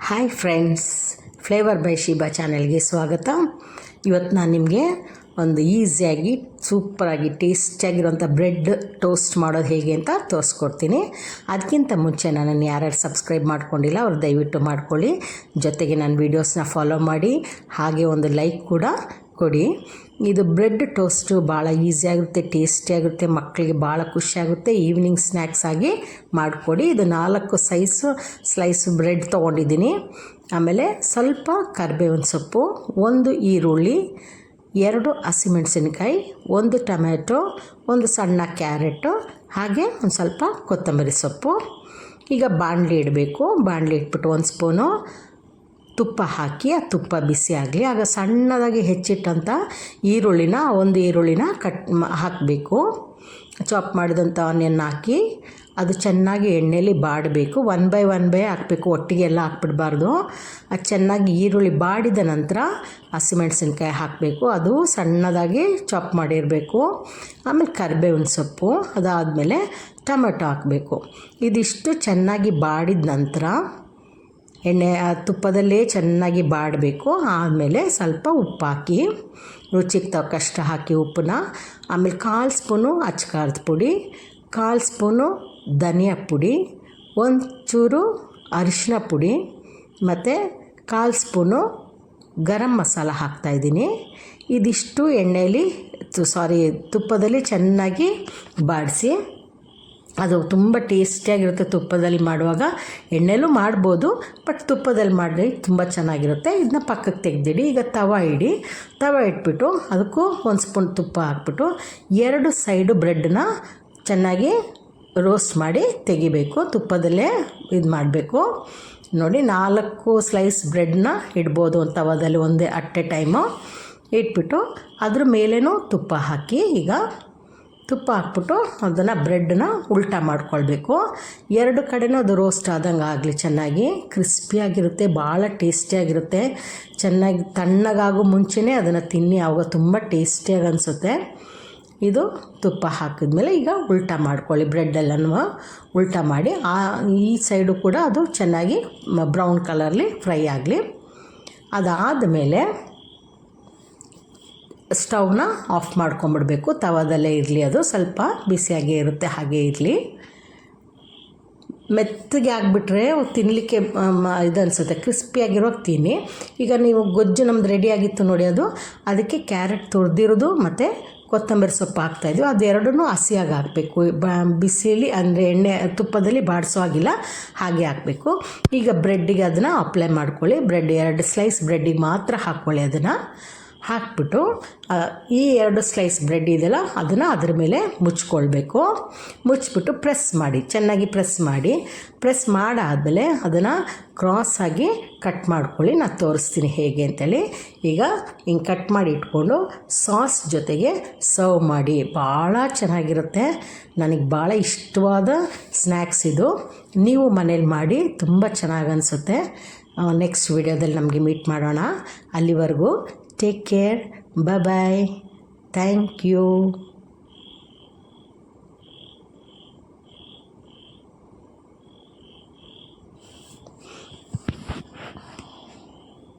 Hi friends, flavour by Sheeba ಚಾನೆಲ್ಗೆ ಸ್ವಾಗತ. ಇವತ್ತು ನಾನು ನಿಮಗೆ ಒಂದು ಈಸಿಯಾಗಿ ಸೂಪರಾಗಿ ಟೇಸ್ಟಿಯಾಗಿರೋಂಥ ಬ್ರೆಡ್ ಟೋಸ್ಟ್ ಮಾಡೋದು ಹೇಗೆ ಅಂತ ತೋರಿಸ್ಕೊಡ್ತೀನಿ. ಅದಕ್ಕಿಂತ ಮುಂಚೆ ನನ್ನನ್ನು ಯಾರ್ಯಾರು ಸಬ್ಸ್ಕ್ರೈಬ್ ಮಾಡ್ಕೊಂಡಿಲ್ಲ ಅವ್ರು ದಯವಿಟ್ಟು ಮಾಡ್ಕೊಳ್ಳಿ. ಜೊತೆಗೆ ನನ್ನ ವೀಡಿಯೋಸ್ನ ಫಾಲೋ ಮಾಡಿ, ಹಾಗೆ ಒಂದು ಲೈಕ್ ಕೂಡ ಕೊಡಿ. ಇದು ಬ್ರೆಡ್ ಟೋಸ್ಟು ಭಾಳ ಈಸಿಯಾಗಿರುತ್ತೆ, ಟೇಸ್ಟಿಯಾಗಿರುತ್ತೆ, ಮಕ್ಕಳಿಗೆ ಭಾಳ ಖುಷಿಯಾಗುತ್ತೆ. ಈವ್ನಿಂಗ್ ಸ್ನ್ಯಾಕ್ಸ್ ಆಗಿ ಮಾಡಿಕೊಡಿ. ಇದು 4 ಸ್ಲೈಸು ಬ್ರೆಡ್ ತೊಗೊಂಡಿದ್ದೀನಿ. ಆಮೇಲೆ ಸ್ವಲ್ಪ ಕರಿಬೇವಿನ ಸೊಪ್ಪು, 1 ಈರುಳ್ಳಿ, 2 ಹಸಿಮೆಣಸಿನ್ಕಾಯಿ, 1 ಟೊಮ್ಯಾಟೊ, 1 ಸಣ್ಣ ಕ್ಯಾರೆಟು, ಹಾಗೆ ಒಂದು ಸ್ವಲ್ಪ ಕೊತ್ತಂಬರಿ ಸೊಪ್ಪು. ಈಗ ಬಾಣಲಿ ಇಡಬೇಕು. ಬಾಣಲಿ ಇಟ್ಬಿಟ್ಟು 1 ಸ್ಪೂನು ತುಪ್ಪ ಹಾಕಿ, ಆ ತುಪ್ಪ ಬಿಸಿ ಆಗಲಿ. ಆಗ ಸಣ್ಣದಾಗಿ ಹೆಚ್ಚಿಟ್ಟಂಥ ಈರುಳ್ಳಿನ 1 ಈರುಳ್ಳಿನ ಹಾಕಬೇಕು. ಚಾಪ್ ಮಾಡಿದಂಥ ಆನಿಯನ್ ಹಾಕಿ ಅದು ಚೆನ್ನಾಗಿ ಎಣ್ಣೆಯಲ್ಲಿ ಬಾಡಬೇಕು. 1 ಬೈ 1 ಹಾಕಬೇಕು, ಒಟ್ಟಿಗೆ ಎಲ್ಲ ಹಾಕ್ಬಿಡ್ಬಾರ್ದು. ಅದು ಚೆನ್ನಾಗಿ ಈರುಳ್ಳಿ ಬಾಡಿದ ನಂತರ ಹಸಿಮೆಣಸಿನ್ಕಾಯಿ ಹಾಕಬೇಕು, ಅದು ಸಣ್ಣದಾಗಿ ಚಾಪ್ ಮಾಡಿರಬೇಕು. ಆಮೇಲೆ ಕರಿಬೇವಿನ ಸೊಪ್ಪು, ಅದಾದಮೇಲೆ ಟೊಮೆಟೊ ಹಾಕಬೇಕು. ಇದಿಷ್ಟು ಚೆನ್ನಾಗಿ ಬಾಡಿದ ನಂತರ ಎಣ್ಣೆ ತುಪ್ಪದಲ್ಲೇ ಚೆನ್ನಾಗಿ ಬಾಡಬೇಕು. ಆಮೇಲೆ ಸ್ವಲ್ಪ ಉಪ್ಪು ಹಾಕಿ, ರುಚಿಗೆ ತಕ್ಕಷ್ಟು ಹಾಕಿ ಉಪ್ಪನ್ನ. ಆಮೇಲೆ 1/4 ಸ್ಪೂನು ಅಚ್ಚಕಾರದ ಪುಡಿ, 1/4 ಸ್ಪೂನು ಧನಿಯಾ ಪುಡಿ, 1 ಚೂರು ಅರಿಶಿನ ಪುಡಿ, ಮತ್ತು 1/4 ಸ್ಪೂನು ಗರಂ ಮಸಾಲ ಹಾಕ್ತಾಯಿದ್ದೀನಿ. ಇದಿಷ್ಟು ಎಣ್ಣೆಯಲ್ಲಿ ತುಪ್ಪದಲ್ಲಿ ಚೆನ್ನಾಗಿ ಬಾಡಿಸಿ. ಅದು ತುಂಬ ಟೇಸ್ಟಿಯಾಗಿರುತ್ತೆ. ತುಪ್ಪದಲ್ಲಿ ಮಾಡುವಾಗ ಎಣ್ಣೆಲೂ ಮಾಡ್ಬೋದು, ಬಟ್ ತುಪ್ಪದಲ್ಲಿ ಮಾಡಿದ್ರೆ ತುಂಬ ಚೆನ್ನಾಗಿರುತ್ತೆ. ಇದನ್ನ ಪಕ್ಕಕ್ಕೆ ತೆಗೆದಿಡಿ. ಈಗ ತವ ಇಟ್ಬಿಟ್ಟು ಅದಕ್ಕೂ 1 ಸ್ಪೂನ್ ತುಪ್ಪ ಹಾಕ್ಬಿಟ್ಟು 2 ಸೈಡು ಬ್ರೆಡ್ನ ಚೆನ್ನಾಗಿ ರೋಸ್ಟ್ ಮಾಡಿ ತೆಗಿಬೇಕು. ತುಪ್ಪದಲ್ಲೇ ಇದು ಮಾಡಬೇಕು. ನೋಡಿ, 4 ಸ್ಲೈಸ್ ಬ್ರೆಡ್ನ ಇಡ್ಬೋದು ಒಂದು ತವದಲ್ಲಿ ಒಂದೇ ಅಟ್ ಎ ಟೈಮು ಇಟ್ಬಿಟ್ಟು ಅದ್ರ ಮೇಲೇನೂ ತುಪ್ಪ ಹಾಕಿ, ಈಗ ತುಪ್ಪ ಹಾಕ್ಬಿಟ್ಟು ಅದನ್ನು ಬ್ರೆಡ್ನ ಉಲ್ಟಾ ಮಾಡ್ಕೊಳ್ಬೇಕು. 2 ಕಡೆನೂ ಅದು ರೋಸ್ಟ್ ಆದಂಗೆ ಆಗಲಿ. ಚೆನ್ನಾಗಿ ಕ್ರಿಸ್ಪಿಯಾಗಿರುತ್ತೆ, ಭಾಳ ಟೇಸ್ಟಿಯಾಗಿರುತ್ತೆ. ಚೆನ್ನಾಗಿ ತಣ್ಣಗಾಗೋ ಮುಂಚೆನೇ ಅದನ್ನು ತಿನ್ನಿ, ಆವಾಗ ತುಂಬ ಟೇಸ್ಟಿಯಾಗಿ ಅನಿಸುತ್ತೆ. ಇದು ತುಪ್ಪ ಹಾಕಿದ್ಮೇಲೆ ಈಗ ಉಲ್ಟಾ ಮಾಡ್ಕೊಳ್ಳಿ. ಬ್ರೆಡ್ಡೆಲ್ಲನೂ ಉಲ್ಟಾ ಮಾಡಿ ಈ ಸೈಡು ಕೂಡ ಅದು ಚೆನ್ನಾಗಿ ಬ್ರೌನ್ ಕಲರ್ಲಿ ಫ್ರೈ ಆಗಲಿ. ಅದಾದಮೇಲೆ ಸ್ಟವ್ನ ಆಫ್ ಮಾಡ್ಕೊಂಬಿಡ್ಬೇಕು. ತವದಲ್ಲೇ ಇರಲಿ, ಅದು ಸ್ವಲ್ಪ ಬಿಸಿಯಾಗೇ ಇರುತ್ತೆ, ಹಾಗೇ ಇರಲಿ. ಮೆತ್ತಗೆ ಆಗಿಬಿಟ್ರೆ ತಿನ್ನಲಿಕ್ಕೆ ಇದು ಅನಿಸುತ್ತೆ, ಕ್ರಿಸ್ಪಿಯಾಗಿರೋದು ತಿನ್ನಿ. ಈಗ ನೀವು ಗೊಜ್ಜು ನಮ್ದು ರೆಡಿಯಾಗಿತ್ತು ನೋಡಿ, ಅದಕ್ಕೆ ಕ್ಯಾರೆಟ್ ತುರಿದಿರೋದು ಮತ್ತು ಕೊತ್ತಂಬರಿ ಸೊಪ್ಪು ಹಾಕ್ತಾಯಿದ್ವಿ. ಅದೆರಡನ್ನೂ ಹಸಿಯಾಗಿ ಹಾಕಬೇಕು. ಬಿಸಿಲಿ ಅಂದರೆ ತುಪ್ಪದಲ್ಲಿ ಬಾಡಿಸೋ ಆಗಿಲ್ಲ, ಹಾಗೆ ಹಾಕಬೇಕು. ಈಗ ಬ್ರೆಡ್ಡಿಗೆ ಅದನ್ನು ಅಪ್ಲೈ ಮಾಡ್ಕೊಳ್ಳಿ. 2 ಸ್ಲೈಸ್ ಬ್ರೆಡ್ಡಿಗೆ ಮಾತ್ರ ಹಾಕ್ಕೊಳ್ಳಿ. ಅದನ್ನು ಹಾಕ್ಬಿಟ್ಟು ಈ 2 ಸ್ಲೈಸ್ ಬ್ರೆಡ್ ಇದೆಯಲ್ಲ ಅದನ್ನು ಅದ್ರ ಮೇಲೆ ಮುಚ್ಕೊಳ್ಬೇಕು. ಮುಚ್ಚಿಬಿಟ್ಟು ಚೆನ್ನಾಗಿ ಪ್ರೆಸ್ ಮಾಡಾದಮೇಲೆ ಅದನ್ನು ಕ್ರಾಸಾಗಿ ಕಟ್ ಮಾಡ್ಕೊಳ್ಳಿ. ನಾನು ತೋರಿಸ್ತೀನಿ ಹೇಗೆ ಅಂತೇಳಿ. ಈಗ ಹಿಂಗೆ ಕಟ್ ಮಾಡಿ ಇಟ್ಕೊಂಡು ಸಾಸ್ ಜೊತೆಗೆ ಸರ್ವ್ ಮಾಡಿ. ಭಾಳ ಚೆನ್ನಾಗಿರುತ್ತೆ. ನನಗೆ ಭಾಳ ಇಷ್ಟವಾದ ಸ್ನ್ಯಾಕ್ಸ್ ಇದು. ನೀವು ಮನೇಲಿ ಮಾಡಿ, ತುಂಬ ಚೆನ್ನಾಗಿ ಅನಿಸುತ್ತೆ. ನೆಕ್ಸ್ಟ್ ವಿಡಿಯೋದಲ್ಲಿ ನಮಗೆ ಮೀಟ್ ಮಾಡೋಣ. ಅಲ್ಲಿವರೆಗೂ take care, bye bye, thank you.